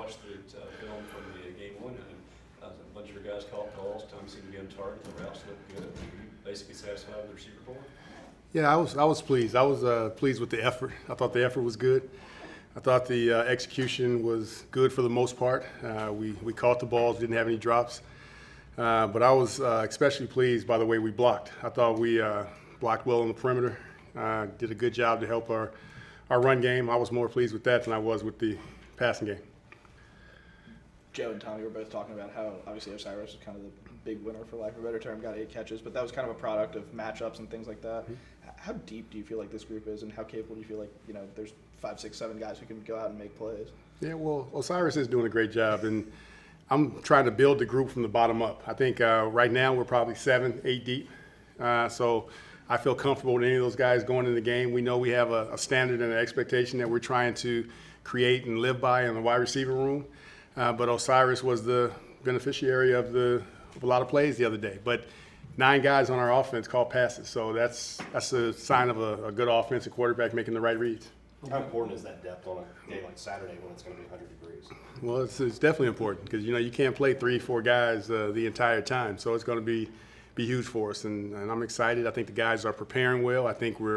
watched the film from the game one, and a bunch of your guys caught balls. Tom seemed to be on target. The routes looked good. Were you basically satisfied with the receiver corps? Yeah, I was pleased. I was pleased with the effort. I thought the effort was good. I thought the execution was good for the most part. We caught the balls, didn't have any drops. But I was especially pleased by the way we blocked. I thought we blocked well on the perimeter, did a good job to help our run game. I was more pleased with that than I was with the passing game. Joe and Tommy were both talking about how obviously Osiris is kind of the big winner, for lack of a better term, got 8 catches, but that was kind of a product of matchups and things like that. Mm-hmm. How deep do you feel like this group is, and how capable do you feel like, there's 5, 6, 7 guys who can go out and make plays? Yeah, well, Osiris is doing a great job, and I'm trying to build the group from the bottom up. I think right now we're probably 7, 8 deep, so I feel comfortable with any of those guys going in the game. We know we have a standard and an expectation that we're trying to create and live by in the wide receiver room. But Osiris was the beneficiary of a lot of plays the other day. But 9 guys on our offense caught passes, so that's a sign of a good offensive quarterback making the right reads. How important is that depth on a day like Saturday when it's going to be 100 degrees? Well, it's definitely important because you can't play 3, 4 guys the entire time, so it's going to be huge for us, and I'm excited. I think the guys are preparing well. I think we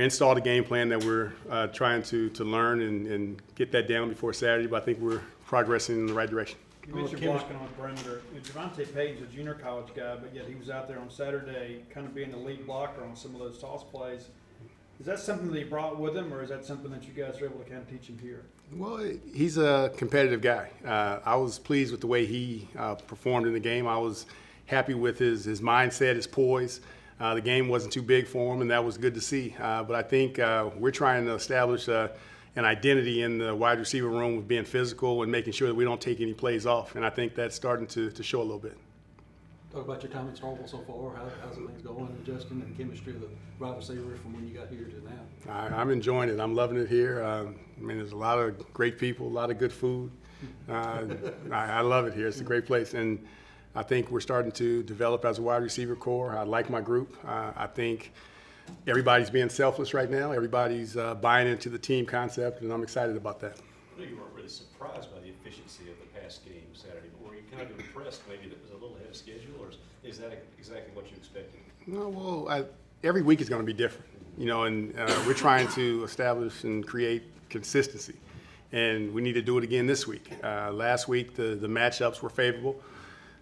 installed a game plan that we're trying to learn and get that down before Saturday, but I think we're progressing in the right direction. You mentioned blocking on the perimeter. Javante Payton's a junior college guy, but yet he was out there on Saturday kind of being the lead blocker on some of those toss plays. Is that something that he brought with him, or is that something that you guys are able to kind of teach him here? Well, he's a competitive guy. I was pleased with the way he performed in the game. I was happy with his mindset, his poise. The game wasn't too big for him, and that was good to see. But I think we're trying to establish an identity in the wide receiver room with being physical and making sure that we don't take any plays off. And I think that's starting to show a little bit. Talk about your time at Starkville so far. How's things going, adjusting, and chemistry of the wide receiver from when you got here to now? I'm enjoying it. I'm loving it here. There's a lot of great people, a lot of good food. I love it here. It's a great place. And I think we're starting to develop as a wide receiver core. I like my group. I think everybody's being selfless right now. Everybody's buying into the team concept, and I'm excited about that. I know you weren't really surprised by the efficiency of the past game Saturday, but were you kind of impressed maybe that it was a little ahead of schedule, or is that exactly what you expected? No, well, every week is going to be different, and we're trying to establish and create consistency, and we need to do it again this week. Last week, the matchups were favorable,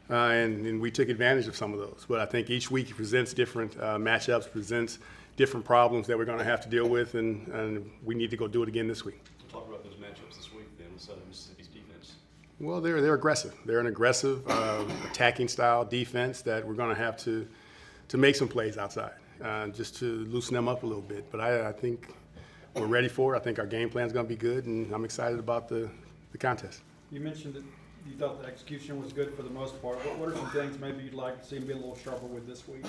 and we took advantage of some of those. But I think each week presents different matchups, presents different problems that we're going to have to deal with, and we need to go do it again this week. We'll talk about those matchups this week then with Southern Mississippi's defense. Well, they're aggressive. They're an aggressive, attacking style defense that we're going to have to make some plays outside, just to loosen them up a little bit. But I think we're ready for it. I think our game plan is going to be good, and I'm excited about the contest. You mentioned that you thought the execution was good for the most part. What are some things maybe you'd like to see him be a little sharper with this week?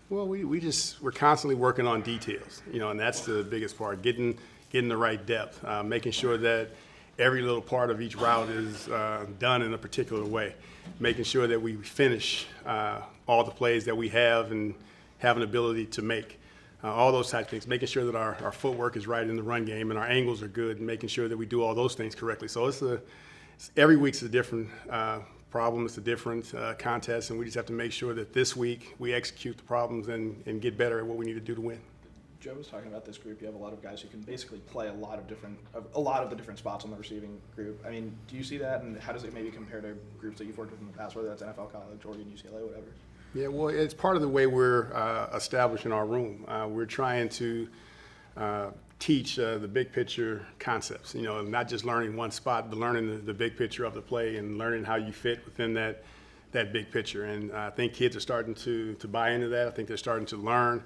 Well, we're constantly working on details, and that's the biggest part, getting the right depth, making sure that every little part of each route is done in a particular way, making sure that we finish all the plays that we have and have an ability to make, all those type of things, making sure that our footwork is right in the run game and our angles are good, and making sure that we do all those things correctly. So every week's a different problem, it's a different contest, and we just have to make sure that this week we execute the problems and get better at what we need to do to win. Joe was talking about this group. You have a lot of guys who can basically play a lot of the different spots on the receiving group. I mean, do you see that, and how does it maybe compare to groups that you've worked with in the past, whether that's NFL, college, Oregon, UCLA, whatever? Yeah, well, it's part of the way we're establishing our room. We're trying to teach the big picture concepts, not just learning one spot, but learning the big picture of the play and learning how you fit within that big picture. And I think kids are starting to buy into that. I think they're starting to learn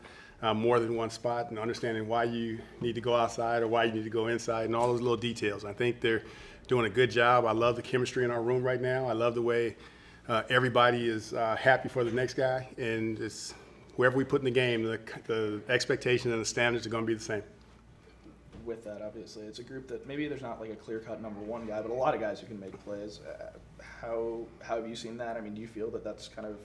more than one spot and understanding why you need to go outside or why you need to go inside and all those little details. I think they're doing a good job. I love the chemistry in our room right now. I love the way everybody is happy for the next guy, and it's whoever we put in the game, the expectation and the standards are going to be the same. With that, obviously, it's a group that maybe there's not like a clear-cut number one guy, but a lot of guys who can make plays. How have you seen that? I mean, do you feel that that's kind of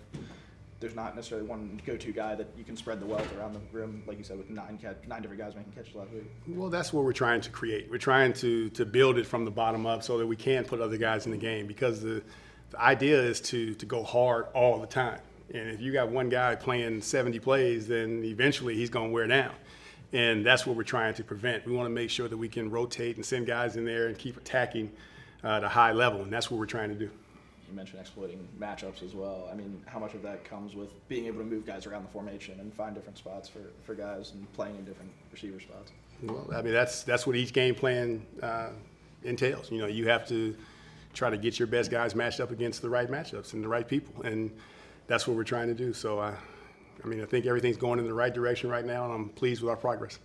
there's not necessarily one go-to guy that you can spread the wealth around the room, like you said, with nine different guys making catches last week. Well, that's what we're trying to create. We're trying to build it from the bottom up so that we can put other guys in the game, because the idea is to go hard all the time. And if you got one guy playing 70 plays, then eventually he's going to wear down. And that's what we're trying to prevent. We want to make sure that we can rotate and send guys in there and keep attacking at a high level, and that's what we're trying to do. You mentioned exploiting matchups as well. I mean, how much of that comes with being able to move guys around the formation and find different spots for guys and playing in different receiver spots? Well, I mean, that's what each game plan entails. You know, you have to try to get your best guys matched up against the right matchups and the right people, and that's what we're trying to do. So, I mean, I think everything's going in the right direction right now, and I'm pleased with our progress.